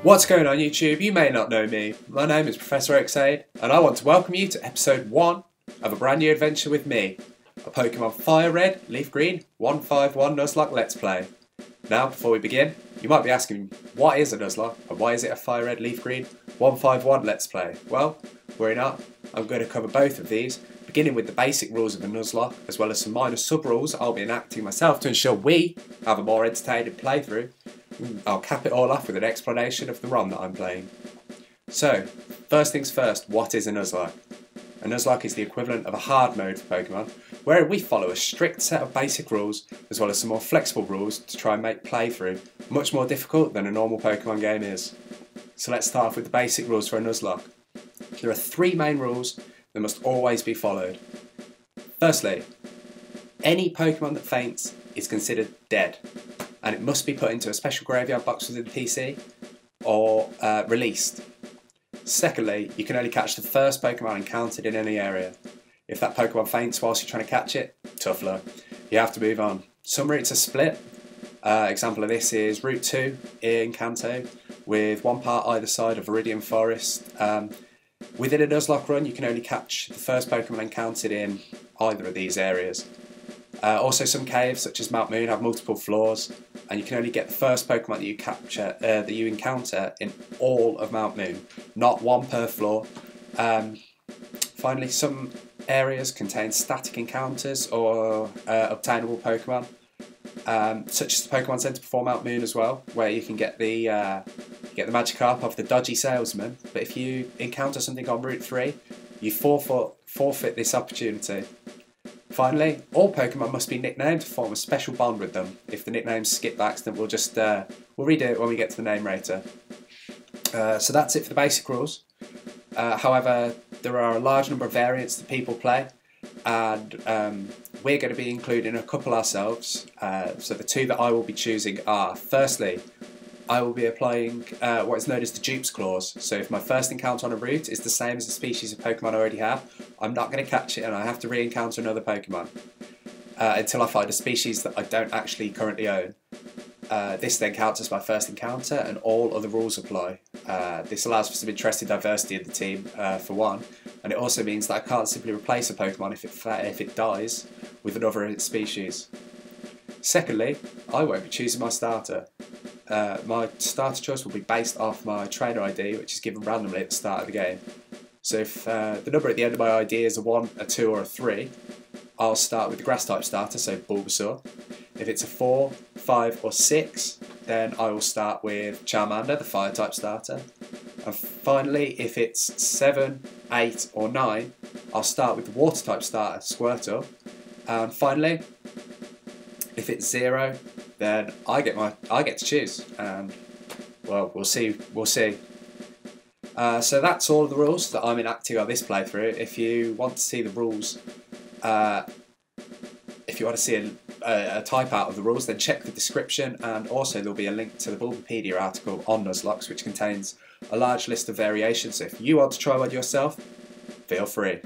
What's going on YouTube? You may not know me. My name is ProfessorOaksAide and I want to welcome you to episode 1 of a brand new adventure with me, a Pokemon Fire Red, Leaf Green, 151 Nuzlocke Let's Play. Now, before we begin, you might be asking, what is a Nuzlocke and why is it a Fire Red, Leaf Green, 151 Let's Play? Well, worry not, I'm going to cover both of these, beginning with the basic rules of a Nuzlocke, as well as some minor sub-rules I'll be enacting myself to ensure we have a more entertaining playthrough. I'll cap it all off with an explanation of the ROM that I'm playing. So, first things first, what is a Nuzlocke? A Nuzlocke is the equivalent of a hard mode for Pokemon, where we follow a strict set of basic rules, as well as some more flexible rules to try and make playthrough much more difficult than a normal Pokemon game is. So let's start off with the basic rules for a Nuzlocke. There are 3 main rules that must always be followed. Firstly, any Pokemon that faints is considered dead, and it must be put into a special graveyard box within the PC or released. Secondly, you can only catch the first Pokemon encountered in any area. If that Pokemon faints whilst you're trying to catch it, tough luck. You have to move on. Some routes are split. Example of this is Route 2 in Kanto, with one part either side of Viridian Forest. Within a Nuzlocke run, you can only catch the first Pokemon encountered in either of these areas. Also, some caves, such as Mount Moon, have multiple floors, and you can only get the first Pokemon that you encounter in all of Mount Moon, not one per floor. Finally, some areas contain static encounters or obtainable Pokemon, such as the Pokemon Center before Mount Moon as well, where you can get the Magikarp off the dodgy salesman. But if you encounter something on Route 3, you forfeit this opportunity. Finally, all Pokemon must be nicknamed to form a special bond with them. If the nicknames skip by accident, we'll redo it when we get to the name rater. So that's it for the basic rules. However, there are a large number of variants that people play, and we're going to be including a couple ourselves. So the 2 that I will be choosing are, firstly, I will be applying what is known as the Dupe's Clause. So if my first encounter on a route is the same as the species of Pokemon I already have, I'm not going to catch it and I have to re-encounter another Pokemon until I find a species that I don't actually currently own. This then counts as my first encounter and all other rules apply. This allows for some interesting diversity in the team, for one, and it also means that I can't simply replace a Pokemon if it dies with another of its species. Secondly, I won't be choosing my starter. My starter choice will be based off my trainer ID, which is given randomly at the start of the game. So if the number at the end of my ID is a 1, a 2 or a 3, I'll start with the grass type starter, so Bulbasaur. If it's a 4, 5 or 6, then I will start with Charmander, the fire type starter. And finally, if it's 7, 8 or 9, I'll start with the water type starter, Squirtle. And finally, if it's 0, then I get to choose, and well, we'll see. So that's all of the rules that I'm enacting on this playthrough. If you want to see the rules, if you want to see a type out of the rules, then check the description, and also there'll be a link to the Bulbapedia article on Nuzlocke, which contains a large list of variations. So if you want to try one yourself, feel free.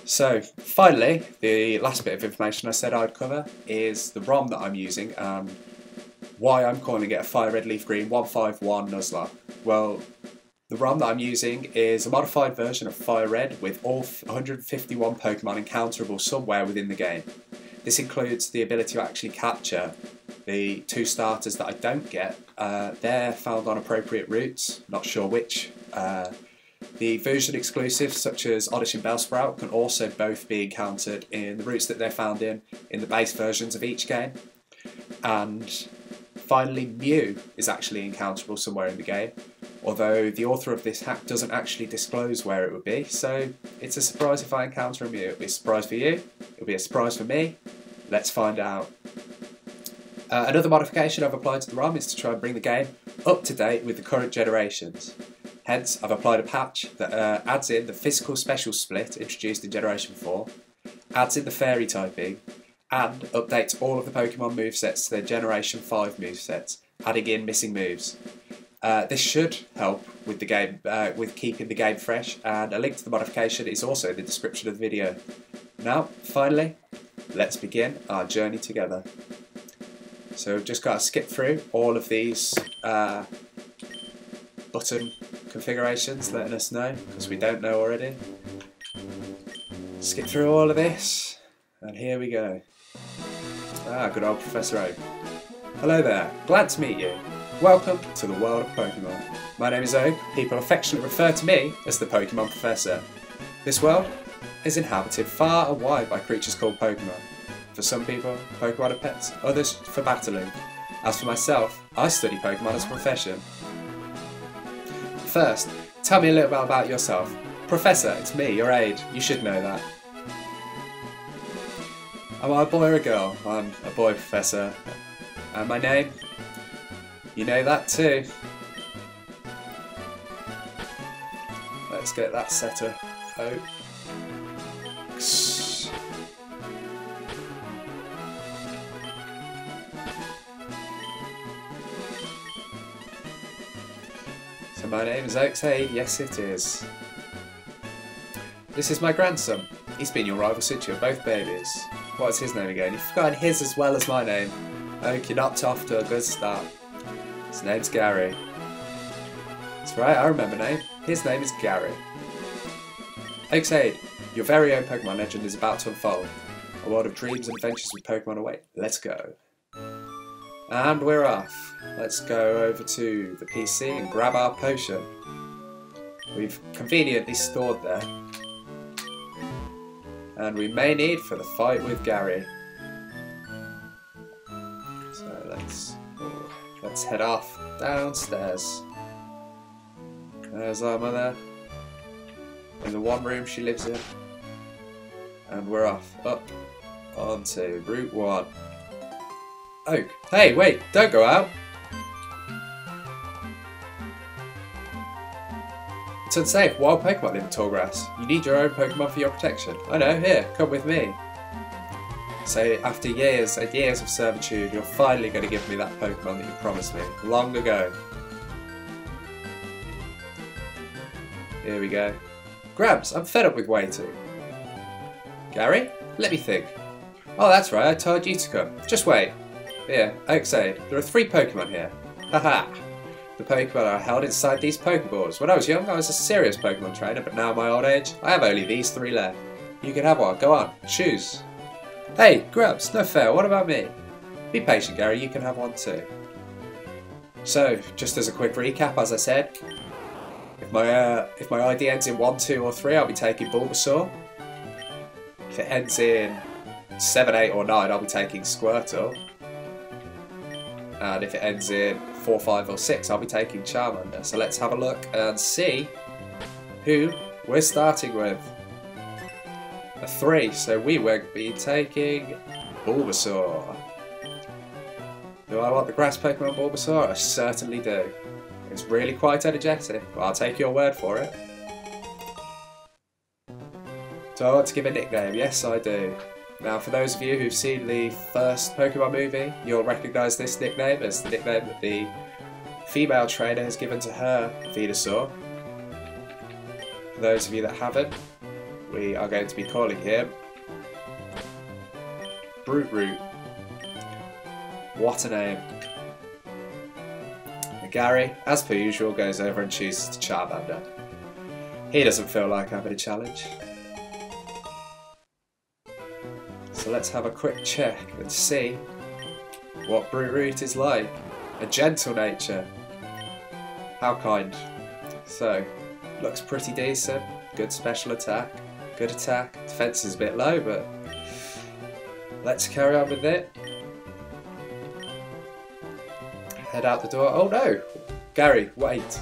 So, finally, the last bit of information I said I'd cover is the ROM that I'm using and why I'm calling it a Fire Red Leaf Green 151 Nuzlocke. Well, the ROM that I'm using is a modified version of Fire Red with all 151 Pokemon encounterable somewhere within the game. This includes the ability to actually capture the 2 starters that I don't get. They're found on appropriate routes, not sure which. The version exclusives, such as Oddish and Bellsprout, can also both be encountered in the routes that they're found in the base versions of each game. And finally, Mew is actually encounterable somewhere in the game, although the author of this hack doesn't actually disclose where it would be, so it's a surprise if I encounter a Mew. It'll be a surprise for you, it'll be a surprise for me. Let's find out. Another modification I've applied to the ROM is to try and bring the game up to date with the current generations. Hence, I've applied a patch that adds in the physical special split introduced in Generation 4, adds in the fairy typing, and updates all of the Pokemon movesets to their Generation 5 movesets, adding in missing moves. This should help with the game, with keeping the game fresh, and a link to the modification is also in the description of the video. Now, finally, let's begin our journey together. So we've just got to skip through all of these button configurations letting us know, because we don't know already. Skip through all of this, and here we go. Ah, good old Professor Oak. Hello there, glad to meet you. Welcome to the world of Pokemon. My name is Oak. People affectionately refer to me as the Pokemon Professor. This world is inhabited far and wide by creatures called Pokemon. For some people, Pokemon are pets, others for battling. As for myself, I study Pokemon as a profession. First, tell me a little bit about yourself. Professor, it's me, your Aide. You should know that. Am I a boy or a girl? I'm a boy, Professor. And my name? You know that too. Let's get that set up. So my name is OaksAide, yes it is. This is my grandson. He's been your rival since you were both babies. What's his name again? You've forgotten his as well as my name. Oak, you're not off to a good start. His name's Gary. That's right, I remember name. His name is Gary. OaksAide, your very own Pokemon legend is about to unfold. A world of dreams and adventures with Pokemon await. Let's go. And we're off. Let's go over to the PC and grab our potion. We've conveniently stored there. And we may need for the fight with Gary. So let's head off downstairs. There's our mother in the one room she lives in. And we're off up onto Route 1. Oak, hey, wait, don't go out. It's unsafe. Wild Pokemon live in tall grass. You need your own Pokemon for your protection. I know, here, come with me. So after years and years of servitude, you're finally going to give me that Pokemon that you promised me long ago. Here we go. Grabs, I'm fed up with waiting. Gary, let me think. Oh, that's right, I told you to come. Just wait. Here, OaksAide, there are 3 Pokemon here. Haha! The Pokemon are held inside these Pokeballs. When I was young, I was a serious Pokemon trainer, but now in my old age, I have only these 3 left. You can have one, go on, choose. Hey, Grubs, no fair, what about me? Be patient, Gary, you can have one too. So, just as a quick recap, as I said, if my ID ends in 1, 2 or 3, I'll be taking Bulbasaur. If it ends in 7, 8 or 9, I'll be taking Squirtle. And if it ends in 4, 5 or 6, I'll be taking Charmander. So let's have a look and see who we're starting with. A 3, so we will be taking Bulbasaur. Do I want the grass Pokemon Bulbasaur? I certainly do. It's really quite energetic, but I'll take your word for it. Do I want to give a nickname? Yes, I do. Now, for those of you who've seen the first Pokemon movie, you'll recognise this nickname as the nickname that the female trainer has given to her Venusaur. For those of you that haven't, we are going to be calling him Brute Root. What a name. And Gary, as per usual, goes over and chooses to Charmander. He doesn't feel like having a challenge. So let's have a quick check and see what Brute Root is like. A gentle nature. How kind. So, looks pretty decent. Good special attack. Good attack. Defense is a bit low, but let's carry on with it. Head out the door. Oh no! Gary, wait.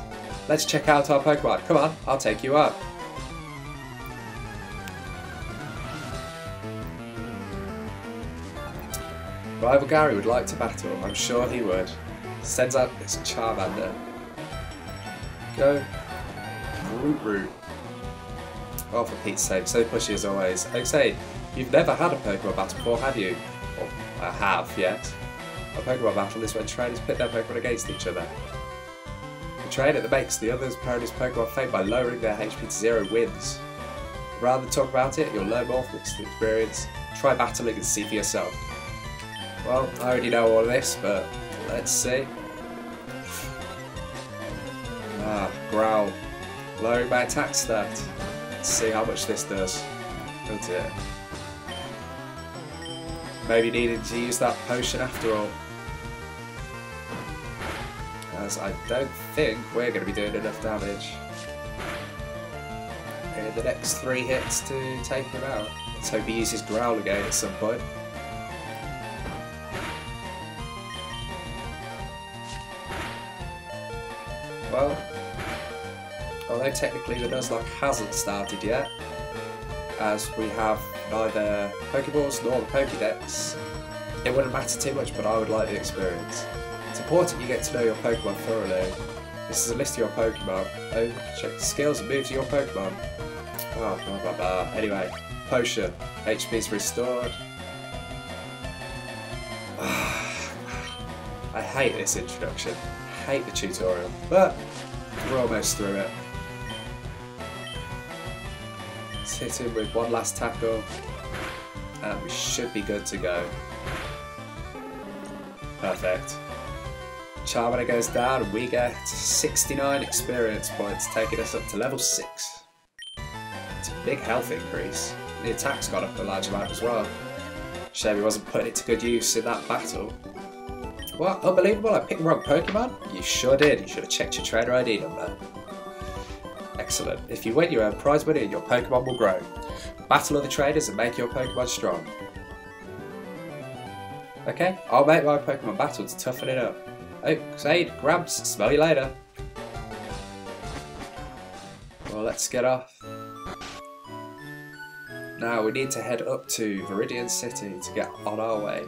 Let's check out our Pokemon. Come on, I'll take you up. Rival Gary would like to battle, I'm sure he would. Sends out this Charmander. Go. Brute Root. Oh, for Pete's sake, so pushy as always. Like I say, you've never had a Pokemon battle before, have you? Well, I have, yet. A Pokemon battle is when trainers pit their Pokemon against each other. The trainer that makes the other's opponent's Pokemon faint by lowering their HP to 0 wins. Rather than talk about it, you'll learn more from the experience. Try battling and see for yourself. Well, I already know all of this, but let's see. Ah, growl. Lowering my attack stat. Let's see how much this does. Oh dear. Maybe needed to use that potion after all. As I don't think we're going to be doing enough damage in the next 3 hits to take him out. Let's hope he uses growl again at some point. Well, although technically the Nuzlocke hasn't started yet, as we have neither Pokeballs nor the Pokédex, it wouldn't matter too much, but I would like the experience. It's important you get to know your Pokemon thoroughly. This is a list of your Pokemon. Oh, check the skills and moves of your Pokemon. Oh, blah blah blah. Anyway, potion. HP's restored. I hate this introduction. I hate the tutorial, but we're almost through it. Let's hit him with one last tackle, and we should be good to go. Perfect. Charmander goes down, and we get 69 experience points, taking us up to level 6. It's a big health increase. The attack's gone up a large amount as well. Shame he wasn't putting it to good use in that battle. What? Unbelievable, I picked the wrong Pokemon? You sure did. You should have checked your trainer ID number. Excellent. If you win, you earn prize money and your Pokemon will grow. Battle other trainers and make your Pokemon strong. Okay, I'll make my Pokemon battle to toughen it up. Aide, Grabs, smell you later. Well, let's get off. Now we need to head up to Viridian City to get on our way.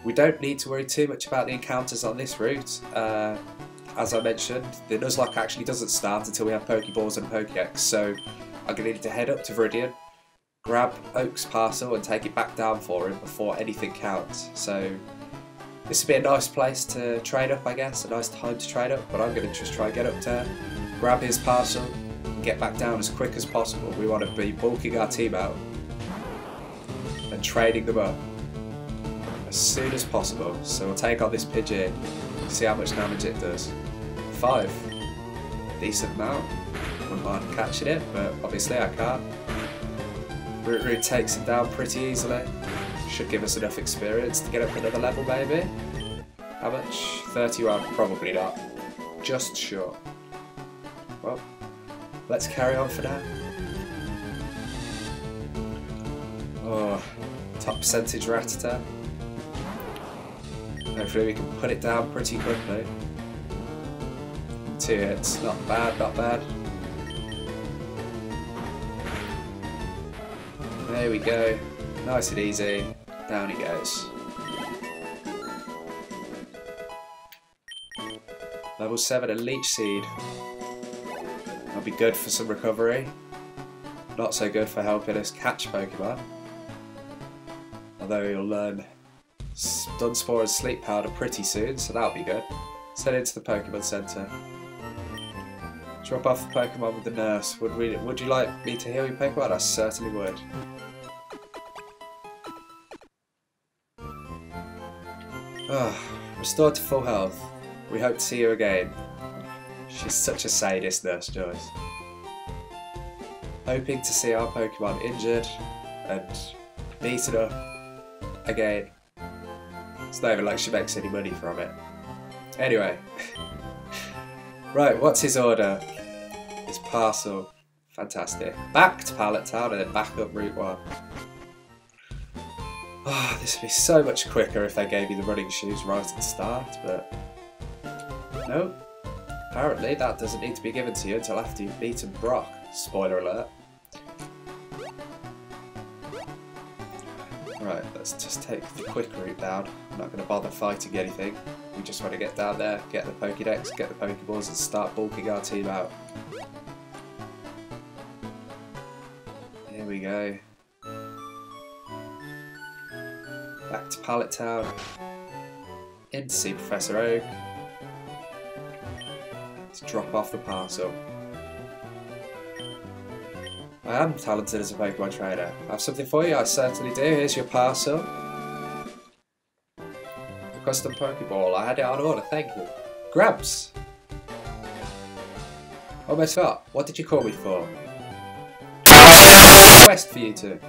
We don't need to worry too much about the encounters on this route. As I mentioned, the Nuzlocke actually doesn't start until we have Pokeballs and Pokédex, so I'm going to need to head up to Viridian, grab Oak's parcel and take it back down for him before anything counts. So this would be a nice place to trade up, I guess, a nice time to trade up, but I'm going to just try and get up there, grab his parcel and get back down as quick as possible. We want to be bulking our team out and trading them up as soon as possible. So we'll take on this Pidgey, see how much damage it does. 5. Decent amount. Wouldn't mind catching it, but obviously I can't. Root takes him down pretty easily. Should give us enough experience to get up another level maybe. How much? 31, probably not. Just short. Well, let's carry on for now. Oh, top percentage Rattata. Hopefully we can put it down pretty quickly. 2 hits, not bad, not bad. There we go, nice and easy, down he goes. Level 7, a Leech Seed. That'll be good for some recovery. Not so good for helping us catch Pokemon. Although he'll learn Dunsparce and Sleep Powder pretty soon, so that'll be good. Let's head into the Pokemon Center. Drop off the Pokemon with the nurse. Would you like me to heal your Pokemon? I certainly would. Restored to full health. We hope to see you again. She's such a sadist, Nurse Joyce. Hoping to see our Pokemon injured and beaten up again. It's not even like she makes any money from it. Anyway. Right, what's his order? His parcel. Fantastic. Back to Pallet Town and then back up Route 1. Oh, this would be so much quicker if they gave you the running shoes right at the start, but no. Apparently that doesn't need to be given to you until after you've beaten Brock. Spoiler alert. Right, let's just take the quick route down. I'm not going to bother fighting anything. We just want to get down there, get the Pokédex, get the Pokeballs and start bulking our team out. Here we go. Back to Pallet Town. In to see Professor Oak. Let's drop off the parcel. I am talented as a Pokemon trainer. I have something for you, I certainly do. Here's your parcel. A custom Pokeball. I had it on order, thank you. Grabs! Almost forgot. What did you call me for? Quest for you two.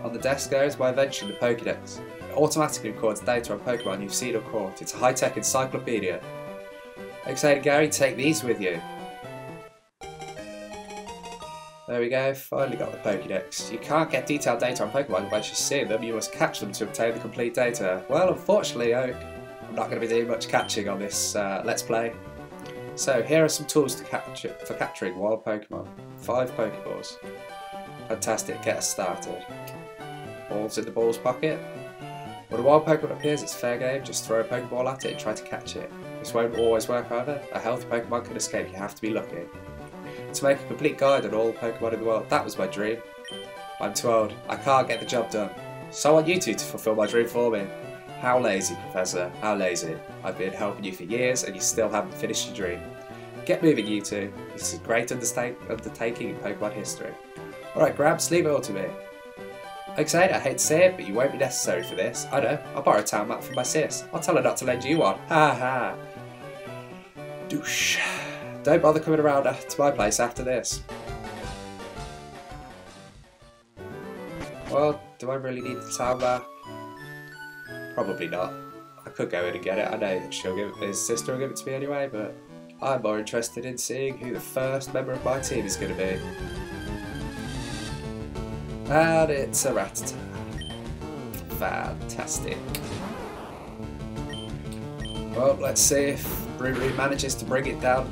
On the desk there is my invention, the Pokédex. It automatically records data on Pokemon you've seen or caught. It's a high-tech encyclopedia. Aide and Gary, take these with you. There we go, finally got the Pokédex. You can't get detailed data on Pokemon by just seeing them, you must catch them to obtain the complete data. Well, unfortunately, Oak, I'm not going to be doing much catching on this Let's Play. So, here are some tools to for capturing wild Pokemon. 5 Pokeballs. Fantastic, get us started. Balls in the ball's pocket. When a wild Pokemon appears, it's fair game, just throw a Pokeball at it and try to catch it. This won't always work either. A healthy Pokemon can escape, you have to be lucky. To make a complete guide on all Pokemon in the world, that was my dream. I'm too old, I can't get the job done. So I want you two to fulfill my dream for me. How lazy, Professor, how lazy. I've been helping you for years and you still haven't finished your dream. Get moving, you two. This is a great undertaking in Pokemon history. Alright, Grabs, leave it all to me. Aide, I hate to say it, but you won't be necessary for this. I know, I'll borrow a town map from my sis. I'll tell her not to lend you one. Ha ha. Douche. Don't bother coming around to my place after this. Well, do I really need the town map? Probably not. I could go in and get it. I know that she'll give it, his sister will give it to me anyway, but I'm more interested in seeing who the first member of my team is going to be. And it's a Rattata. Fantastic. Well, let's see if Bruru manages to bring it down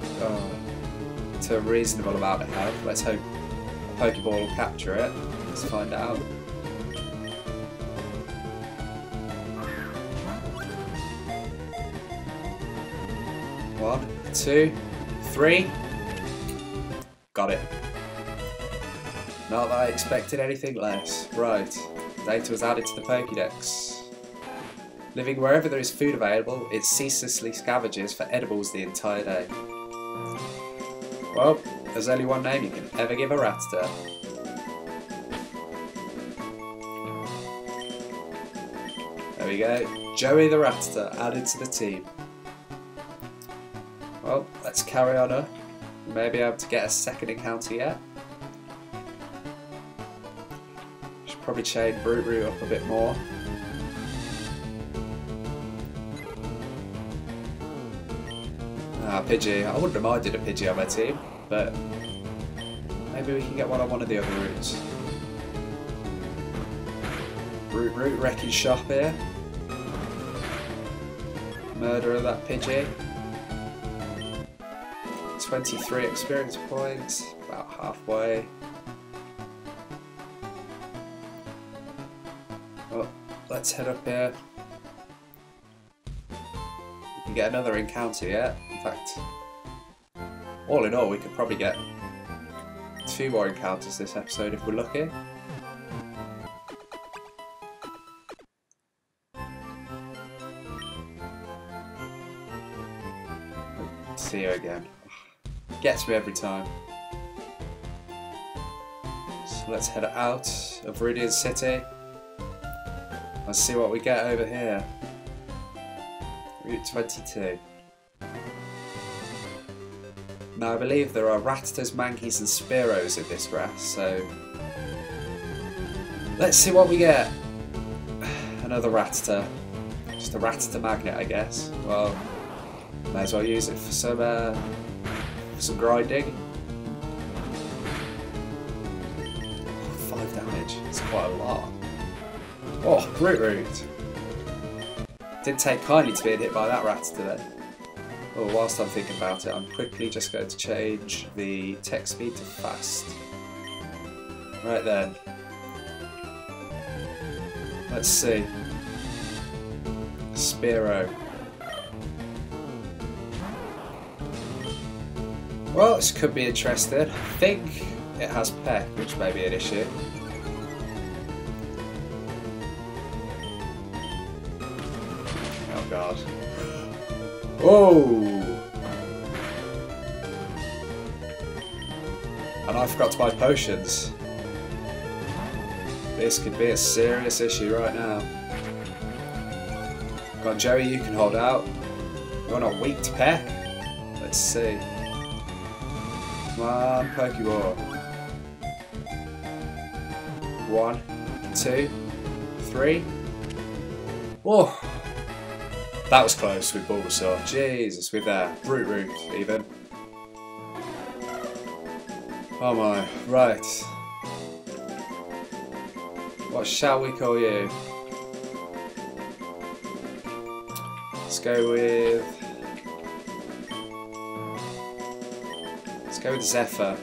to a reasonable amount of health. Let's hope a Pokeball will capture it. Let's find out. One, 2, 3. Got it. Not that I expected anything less. Right, data was added to the Pokédex. Living wherever there is food available, it ceaselessly scavenges for edibles the entire day. Well, there's only one name you can ever give a Rattata. There we go, Joey the Rattata added to the team. Well, let's carry on up. We may be able to get a second encounter yet. Should probably chain Bruru up a bit more. Ah, Pidgey. I wouldn't have minded a Pidgey on my team, but maybe we can get one on one of the other routes. Route wrecking shop here. Murder of that Pidgey. 23 experience points, about halfway. Well, let's head up here. We can get another encounter yet. In fact, all in all, we could probably get 2 more encounters this episode if we're lucky. See you again. Gets me every time. So let's head out of Viridian City. Let's see what we get over here. Route 22. Now I believe there are Rattatas, Mankeys and Spearows in this grass, so let's see what we get. Another Rattata. Just a Rattata magnet, I guess. Well, may as well use it for some grinding. 5 damage. It's quite a lot. Oh, Root. Didn't take kindly to being hit by that Rattata then. Well, whilst I'm thinking about it, I'm quickly just going to change the text speed to fast. Right then. Let's see. Spearow. Well, this could be interesting. I think it has Peck, which may be an issue. Oh god. Oh! And I forgot to buy potions. This could be a serious issue right now. Come on, Joey, you can hold out. You're not weak to Peck. Let's see. Come on, Pokeball. 1, 2, 3. Oh! That was close with Bulbasaur. Jesus, with Brute Root even. Oh my, right. What shall we call you? Let's go with Zephyr.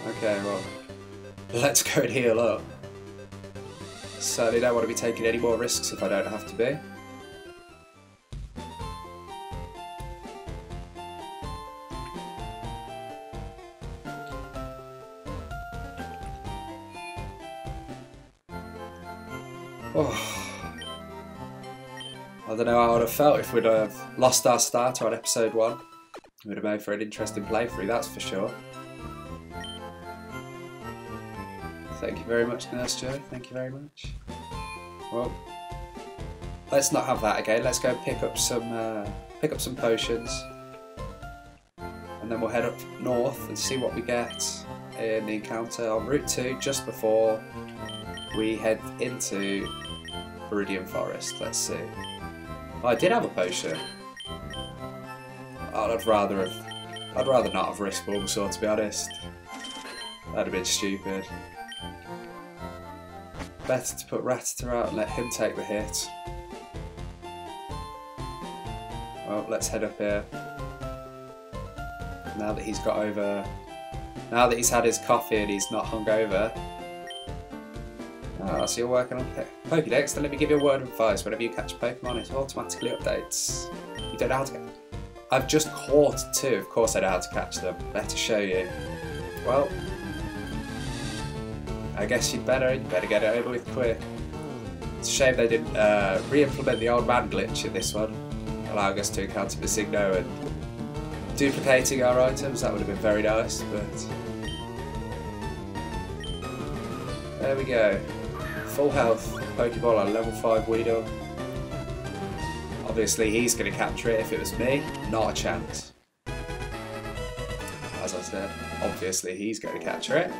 Okay, well, let's go and heal up. Certainly don't want to be taking any more risks if I don't have to be. Oh. I don't know how I would have felt if we'd have lost our starter on episode 1. It would have made for an interesting playthrough, that's for sure. Thank you very much, Nurse Joe. Thank you very much. Well, let's not have that again. Let's go pick up some potions, and then we'll head up north and see what we get in the encounter on Route 2 just before we head into Viridian Forest. Let's see. Oh, I did have a potion. Oh, I'd rather not have risked Bulbasaur, to be honest. That'd have been stupid. Better to put Rattata out and let him take the hit. Well, let's head up here. Now that he's now that he's had his coffee and he's not hungover. Ah, so you're working on Pokédex, then let me give you a word of advice. Whenever you catch a Pokemon, it automatically updates. You don't know how to... I've just caught 2, of course I know how to catch them. Better show you. Well, I guess you better get it over with quick. It's a shame they didn't re-implement the old man glitch in this one, allowing us to encounter Masigno and duplicating our items. That would have been very nice, but... There we go. Full health Pokeball on level 5 Weedle. Obviously he's going to capture it. If it was me, not a chance. As I said, obviously he's going to capture it.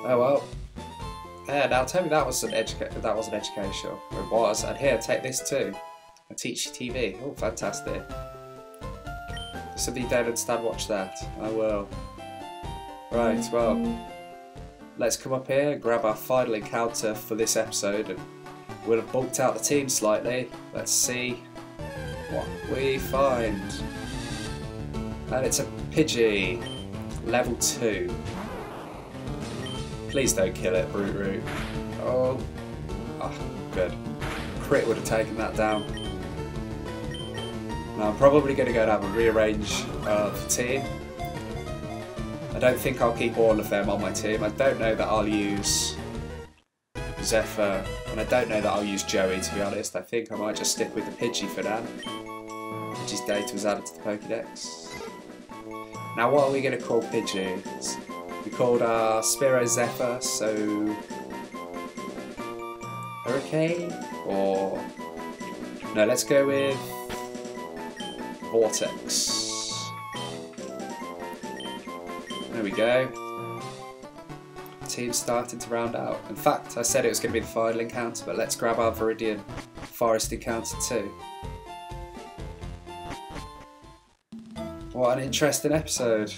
Oh well. Yeah, now tell me that wasn't educational. It was. And here, take this too. I teach you TV. Oh, fantastic. Something you don't understand, watch that. I will. Right, well. Let's come up here and grab our final encounter for this episode, and we'll have bulked out the team slightly. Let's see what we find. And it's a Pidgey, level 2. Please don't kill it, Brute Root. Oh, good. Crit would have taken that down. Now I'm probably going to go and have a rearrange of the team. I don't think I'll keep all of them on my team. I don't know that I'll use Zephyr, and I don't know that I'll use Joey, to be honest. I think I might just stick with the Pidgey for now. Pidgey's data was added to the Pokédex. Now what are we going to call Pidgey? We called our Spiro Zephyr, so... Hurricane? Or... No, let's go with... Vortex. There we go. Team's starting to round out. In fact, I said it was going to be the final encounter, but let's grab our Viridian Forest encounter too. What an interesting episode.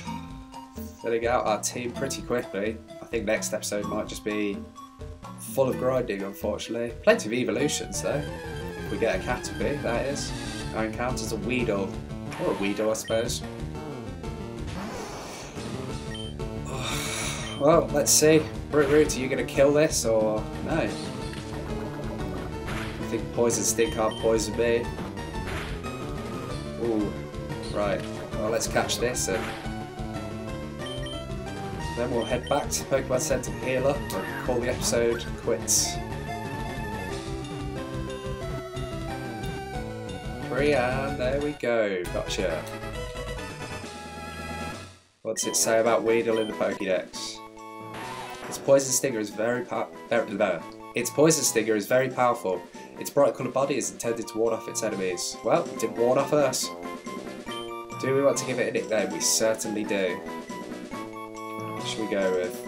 Filling out our team pretty quickly. I think next episode might just be full of grinding, unfortunately. Plenty of evolutions though. If we get a Caterpie, that is. Our encounter's a Weedle. Or a Weedle, I suppose. Well, let's see. Brute Root, are you going to kill this or no? I think Poison Sting can't poison me. Ooh, right. Well, let's catch this and then we'll head back to Pokemon Center to heal up and call the episode quits. And there we go. Gotcha. What's it say about Weedle in the Pokédex? Its poison stinger is very powerful. Its bright coloured body is intended to ward off its enemies. Well, it didn't ward off us. Do we want to give it a nickname? We certainly do. What should we go with?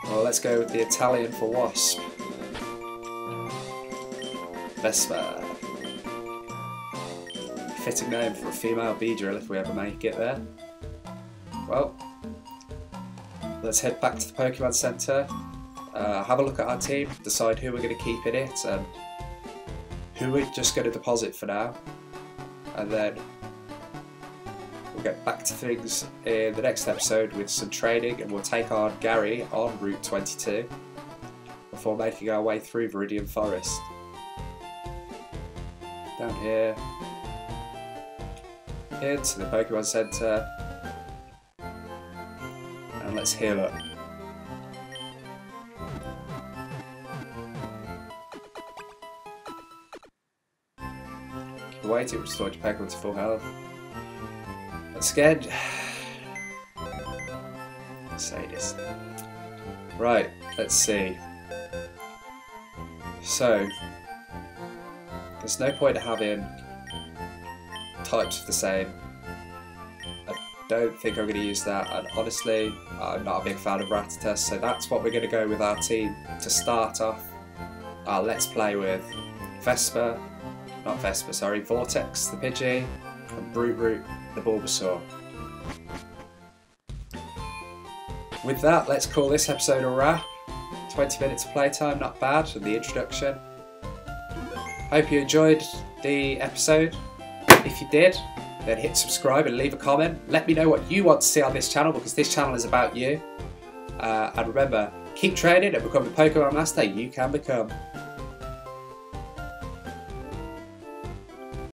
Well, let's go with the Italian for wasp. Vespa. Fitting name for a female bee drill if we ever make it there. Well, let's head back to the Pokemon Center, have a look at our team, decide who we're going to keep in it and who we're just going to deposit for now, and then we'll get back to things in the next episode with some training, and we'll take on Gary on Route 22 before making our way through Viridian Forest. Down here, into the Pokemon Center, and let's heal up. Wait, it restored your Pokemon to full health. I'm scared. Say this. Right, let's see. So, there's no point having types of the same. I don't think I'm going to use that, and honestly, I'm not a big fan of Rattata, so that's what we're going to go with our team to start off our Let's Play with. Vortex the Pidgey, and Brute Root the Bulbasaur. With that, let's call this episode a wrap. 20 minutes of playtime, not bad, and the introduction. Hope you enjoyed the episode. If you did, then hit subscribe and leave a comment. Let me know what you want to see on this channel, because this channel is about you. And remember, keep training and become the Pokemon Master you can become.